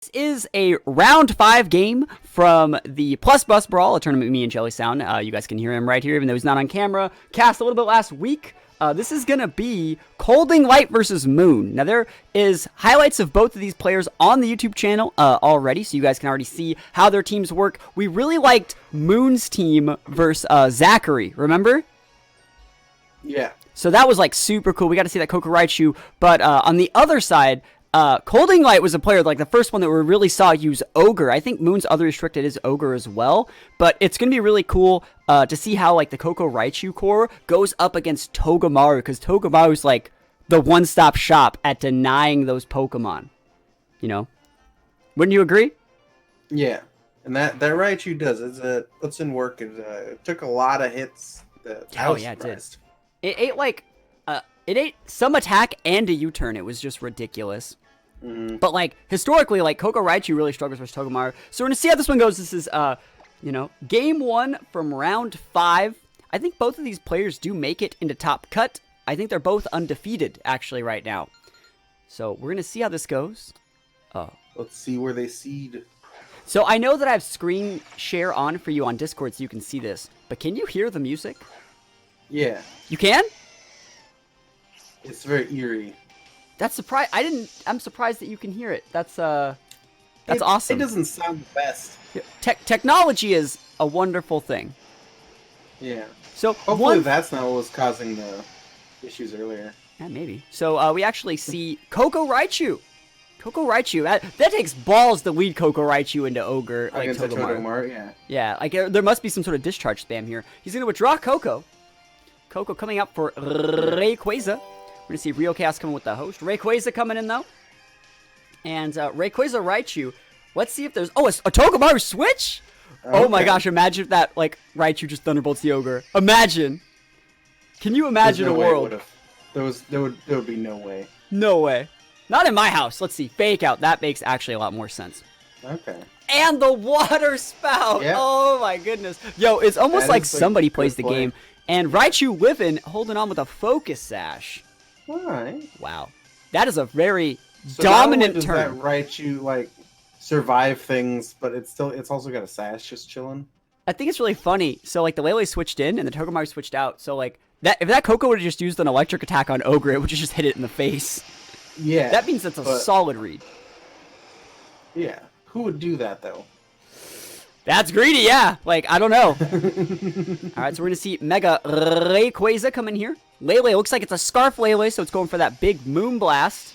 This is a round 5 game from the Plusbus Brawl, a tournament with me and Jelly Sound. You guys can hear him right here, even though he's not on camera. Cast a little bit last week. This is going to be Coldinglight versus Moone. Now, there is highlights of both of these players on the YouTube channel already, so you guys can already see how their teams work. We really liked Moone's team versus Zachary, remember? Yeah. So that was like super cool. We got to see that Coco Raichu. But on the other side, Coldinglight was a player, like the first one that we really saw use Ogre. I think Moone's other restricted is Ogre as well. But it's going to be really cool to see how like the Coco Raichu core goes up against Togamaru. Because Togamaru's like the one-stop shop at denying those Pokemon. You know? Wouldn't you agree? Yeah. And that Raichu does. It puts in work. It took a lot of hits. Oh, yeah, it did. It ate like... it ate some attack and a U-turn. It was just ridiculous. Mm-hmm. But, like, historically, like, Coco Raichu really struggles versus Togamaru. So we're going to see how this one goes. This is, you know, game 1 from round 5. I think both of these players do make it into top cut. I think they're both undefeated, actually, right now. So we're going to see how this goes. Let's see where they seed. So I know that I have screen share on for you on Discord so you can see this. But can you hear the music? Yeah. You can? It's very eerie. That's I'm surprised that you can hear it. That's awesome. It doesn't sound the best. Technology is a wonderful thing. Yeah. So hopefully that's not what was causing the issues earlier. Yeah, maybe. So we actually see Coco Raichu. Coco Raichu. That takes balls to lead Coco Raichu into Ogre like Togamaru. Yeah. Yeah, like there must be some sort of discharge spam here. He's going to withdraw Coco. Coco coming up for Rayquaza. We're going to see Real Chaos coming with the host. Rayquaza coming in, though. And Rayquaza Raichu. Let's see if there's... Oh, a Togamaru switch? Okay. Oh my gosh, imagine if that, like, Raichu just Thunderbolts the Ogre. Imagine. Can you imagine a world? There would be no way. No way. Not in my house. Let's see. Fake out. That makes actually a lot more sense. Okay. And the water spout. Yep. Oh my goodness. Yo, it's almost like somebody plays the game. And Raichu living, holding on with a Focus Sash. Alright. Wow. That is a very dominant turn. That Raichu, like, survive things, but it's also got a Sash just chilling? I think it's really funny. So, like, the Lele switched in, and the Togamaru switched out. So, like, if that Coco would have just used an electric attack on Ogre, it would have just hit it in the face. Yeah. That means that's a solid read. Yeah. Who would do that, though? That's greedy, yeah. Like, I don't know. Alright, so we're going to see Mega Rayquaza come in here. Lele looks like it's a Scarf Lele, so it's going for that big Moon Blast.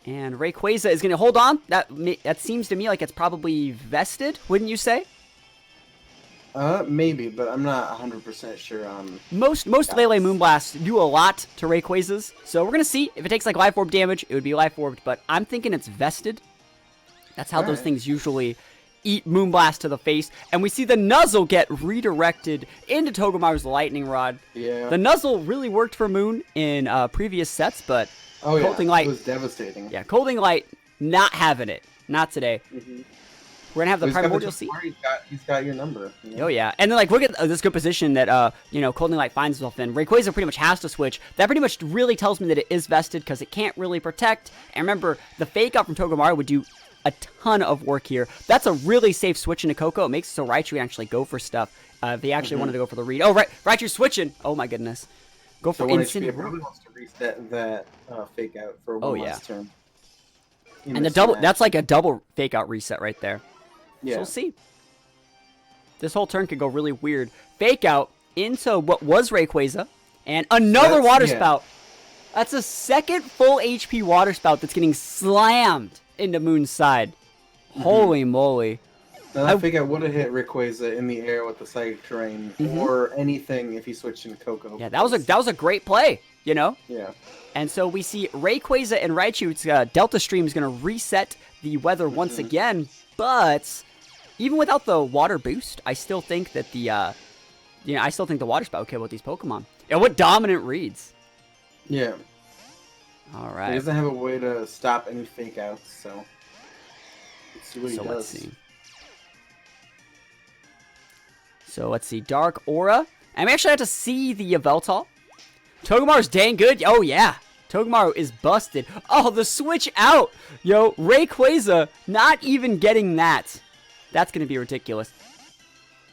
And Rayquaza is going to hold on. That seems to me like it's probably vested, wouldn't you say? Maybe, but I'm not 100% sure on... Most Lele Moon Blasts do a lot to Rayquazas, so we're going to see. If it takes, like, Life Orb damage, it would be Life Orbed, but I'm thinking it's vested. That's how those things usually... eat Moonblast to the face, and we see the Nuzzle get redirected into Togamaru's Lightning Rod. Yeah. The Nuzzle really worked for Moone in previous sets, but Coldinglight... it was devastating. Yeah, Coldinglight not having it. Not today. Mm-hmm. We're going to have the Primordial Seed. He's got your number. You know? Oh, yeah. And then, like, look at this good position that, you know, Coldinglight finds himself in. Rayquaza pretty much has to switch. That pretty much really tells me that it is vested because it can't really protect. And remember, the Fake Out from Togamaru would do a ton of work here. That's a really safe switch into Coco. It makes it so Raichu actually go for stuff. If they actually wanted to go for the read. Oh, right. Raichu's switching. Oh, my goodness. Go for instant. HP probably wants to reset that Fake Out for one last turn. And the double, that's like a double Fake Out reset right there. Yeah. So we'll see. This whole turn could go really weird. Fake Out into what was Rayquaza. And another Water Spout. That's a second full HP Water Spout that's getting slammed into Moone's side. Holy moly. Now that Fake Out would have hit Rayquaza in the air with the Psychic Terrain or anything if he switched into Coco. Yeah, that was a great play, you know? Yeah. And so we see Rayquaza and Raichu's Delta Stream is going to reset the weather once again, but even without the water boost, I still think that the I still think the Water Spout will kill with these Pokemon. Yeah, what dominant reads. Yeah. All right. He doesn't have a way to stop any Fake Outs, so let's see what he does. Let's see. Dark Aura. And we actually have to see the Yveltal. Togamaru's dang good. Oh, yeah. Togamaru is busted. Oh, the switch out. Yo, Rayquaza not even getting that. That's going to be ridiculous.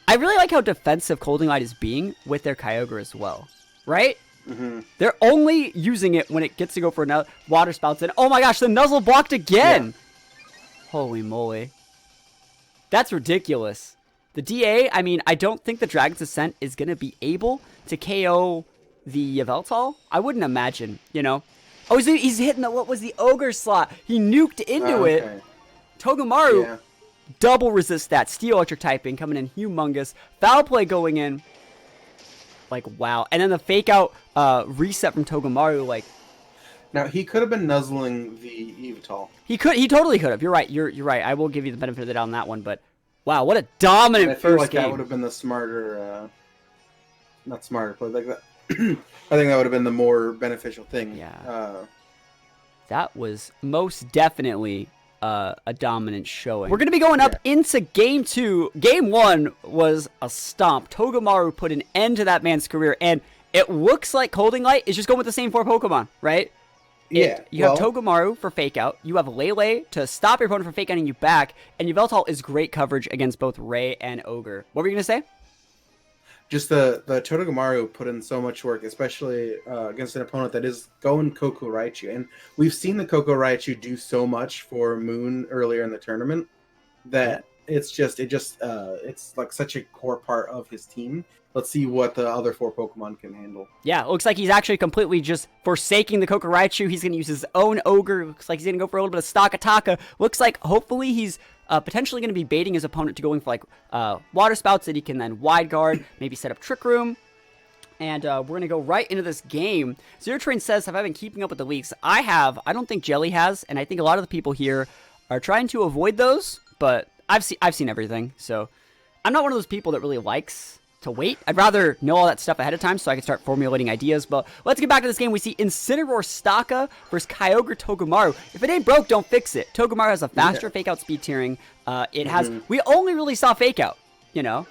I really like how defensive Coldinglight is being with their Kyogre as well. Right? Mm-hmm. They're only using it when it gets to go for another water spouts. And oh my gosh, the Nuzzle blocked again. Yeah. Holy moly. That's ridiculous. The DA, I mean, I don't think the Dragon's Ascent is going to be able to KO the Yveltal. I wouldn't imagine, you know. Oh, he's hitting the, what was the Ogre slot? He nuked into it. Togamaru, double resist that. Steel Electric typing coming in humongous. Foul play going in. Like, wow. And then the fake out reset from Togamaru, like. Now, he could have been nuzzling the Yveltal. He totally could have. You're right. You're right. I will give you the benefit of the doubt on that one, but wow, what a dominant first game. I feel like that would have been the smarter, not smarter, but like that. I think that would have been the more beneficial thing. Yeah. That was most definitely a dominant showing. We're going to be going up into Game 2. Game 1 was a stomp. Togamaru put an end to that man's career, and it looks like Coldinglight is just going with the same 4 Pokemon, right? Yeah. You have Togamaru for Fake Out. You have Lele to stop your opponent from Fake Outing you back, and Yveltal is great coverage against both Ray and Ogre. What were you going to say? Just the Togamaru put in so much work, especially against an opponent that is going Koko Raichu. And we've seen the Koko Raichu do so much for Moone earlier in the tournament that it's like such a core part of his team. Let's see what the other 4 Pokemon can handle. Yeah, it looks like he's actually completely just forsaking the Koko Raichu. He's going to use his own Ogre. Looks like he's going to go for a little bit of Stakataka. Looks like hopefully he's potentially going to be baiting his opponent to going for like Water Spouts that he can then wide guard, maybe set up Trick Room. And we're going to go right into this game. Zero Train says, have I been keeping up with the leaks? I have. I don't think Jelly has. And I think a lot of the people here are trying to avoid those. But I've seen everything. So I'm not one of those people that really likes to wait. I'd rather know all that stuff ahead of time so I can start formulating ideas. But let's get back to this game. We see Incineroar Staka versus Kyogre Togamaru. If it ain't broke, don't fix it. Togamaru has a faster fake out speed tiering. It has. We only really saw fake out, you know,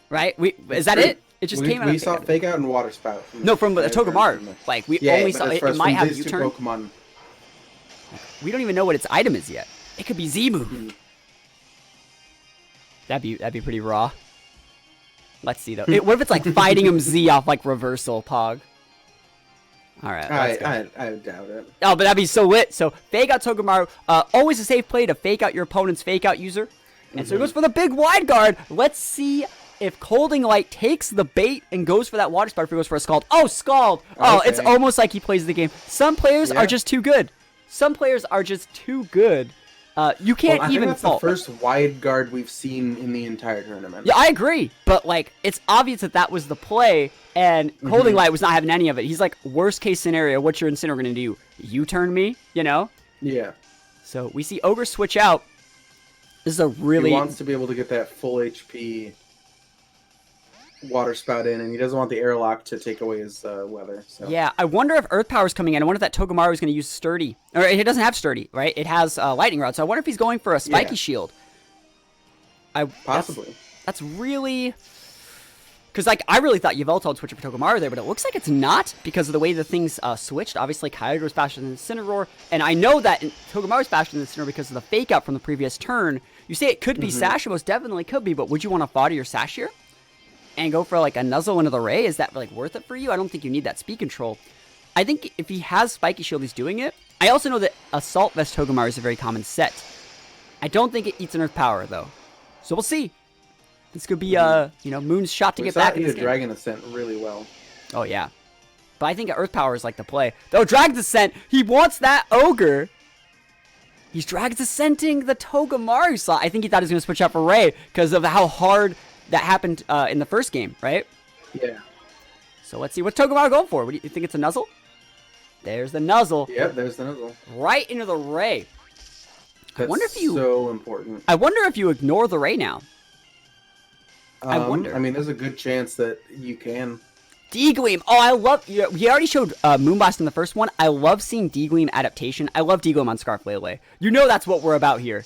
right? Is that it? It just came out. We saw fake out and water spout. No, from Togamaru. Like we only saw it. It might have U-turn. Pokemon. We don't even know what its item is yet. It could be Z-move. That'd be pretty raw. Let's see, though. What if it's, like, fighting him Z off, like, reversal, Pog? All right, I doubt it. Oh, but that'd be so lit. So, fake out Togamaru. Always a safe play to fake out your opponent's fake out user. And so he goes for the big wide guard. Let's see if Coldinglight takes the bait and goes for that water spout if he goes for a Scald. Oh, Scald! Oh, it's almost like he plays the game. Some players are just too good. Some players are just too good. You can't even that's the first wide guard we've seen in the entire tournament. Yeah, I agree. But, like, it's obvious that was the play, and Coldinglight was not having any of it. He's like, worst case scenario, what's your Incineroar going to do? U-turn me, you know? Yeah. So we see Ogre switch out. This is a really... He wants to be able to get that full HP water spout in, and he doesn't want the airlock to take away his weather. So. Yeah, I wonder if Earth Power is coming in. I wonder if that Togamaru is going to use Sturdy. Or it doesn't have Sturdy, right? It has Lightning Rod, so I wonder if he's going for a Spiky Shield. Possibly. That's really... Because, like, I really thought Yveltal would switch it for Togamaru there, but it looks like it's not because of the way the things switched. Obviously, Kyogre was faster than Incineroar, and I know that Togamaru is faster than Incineroar because of the fake out from the previous turn. You say it could be Sash, it most definitely could be, but would you want to fodder your Sash here? And go for like a Nuzzle into the Ray? Is that like worth it for you? I don't think you need that speed control. I think if he has Spiky Shield, he's doing it. I also know that Assault Vest Togamaru is a very common set. I don't think it eats an Earth Power though. So we'll see. This could be you know, Moone's shot to get back in this game. Dragon Ascent really well. Oh yeah. But I think Earth Power is like the play. Though Dragon's Ascent, he wants that Ogre. He's Dragon's Ascenting the Togamaru slot. I think he thought he was going to switch out for Ray because of how hard that happened in the first game, right? Yeah. So let's see. What's Togamaru going for? What do you think it's a Nuzzle? There's the Nuzzle. Yep, there's the Nuzzle. Right into the Ray. That's so important. I wonder if you ignore the Ray now. I wonder. I mean, there's a good chance that you can. D-Gleam. Oh, I love... He already showed Moonblast in the first one. I love seeing D-Gleam adaptation. I love D-Gleam on Scarf Lele. You know that's what we're about here.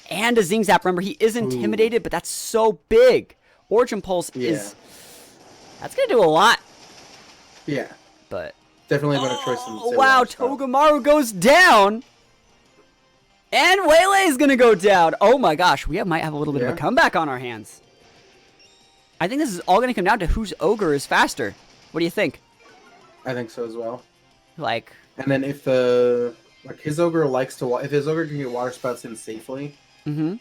And a Zing Zap. Remember, he is intimidated, but that's so big. Origin Pulse is... That's going to do a lot. Yeah. But definitely a better choice than Oh, wow, Togamaru goes down. And Waylay's gonna go down. Oh my gosh, we might have a little bit of a comeback on our hands. I think this is all gonna come down to whose ogre is faster. What do you think? I think so as well. Like, and then if his ogre likes to, if his ogre can get water spouts in safely. Mm-hmm.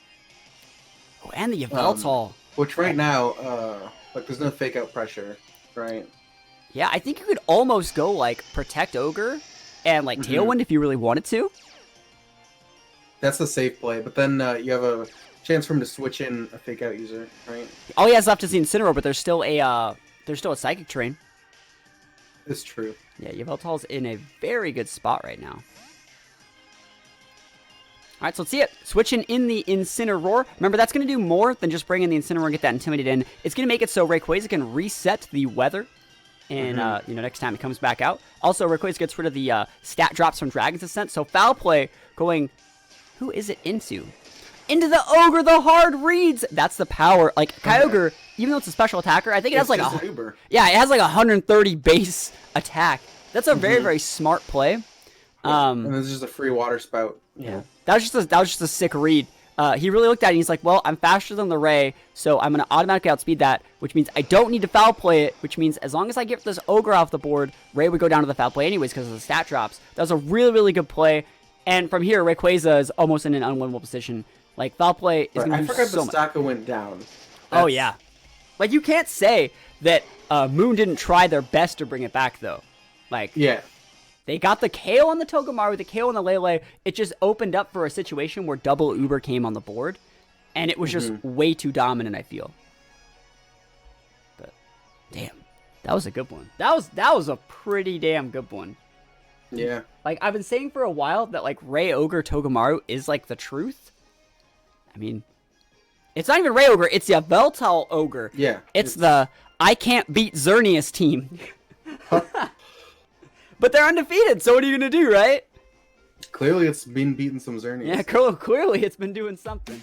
Oh, and the Yveltal. Which right now, like there's no fake out pressure, right? Yeah, I think you could almost go like protect ogre and like Tailwind if you really wanted to. That's the safe play, but then you have a chance for him to switch in a fake out user, right? All he has left is the Incineroar, but there's still a Psychic Terrain. It's true. Yeah, Yveltal's in a very good spot right now. All right, so let's see it. Switching in the Incineroar. Remember, that's going to do more than just bring in the Incineroar and get that Intimidate in. It's going to make it so Rayquaza can reset the weather and next time it comes back out. Also, Rayquaza gets rid of the stat drops from Dragon's Ascent. So foul play going... Who is it into? Into the Ogre, the hard reads! That's the power. Like, Kyogre, even though it's a special attacker, I think it has like a... Uber. Yeah, it has like 130 base attack. That's a very, very smart play. And this is just a free water spout. Yeah. That was just a sick read. He really looked at it and he's like, well, I'm faster than the Ray, so I'm going to automatically outspeed that, which means I don't need to foul play it, which means as long as I get this Ogre off the board, Ray would go down to the foul play anyways because of the stat drops. That was a really, really good play. And from here, Rayquaza is almost in an unwinnable position. Like, foul play is going to do so much. I forgot the Staka went down. Oh, yeah. Like, you can't say that Moone didn't try their best to bring it back, though. Like, yeah. They got the KO on the Togamaru, the KO on the Lele. It just opened up for a situation where double Uber came on the board. And it was just way too dominant, I feel. But, damn. That was a good one. That was a pretty damn good one. Yeah. Like, I've been saying for a while that, like, Ray Ogre Togamaru is, like, the truth. I mean, it's not even Ray Ogre, it's the Yveltal Ogre. Yeah. It's the I can't beat Xerneas team. But they're undefeated, so what are you going to do, right? Clearly it's been beating some Xerneas. Yeah, clearly it's been doing something.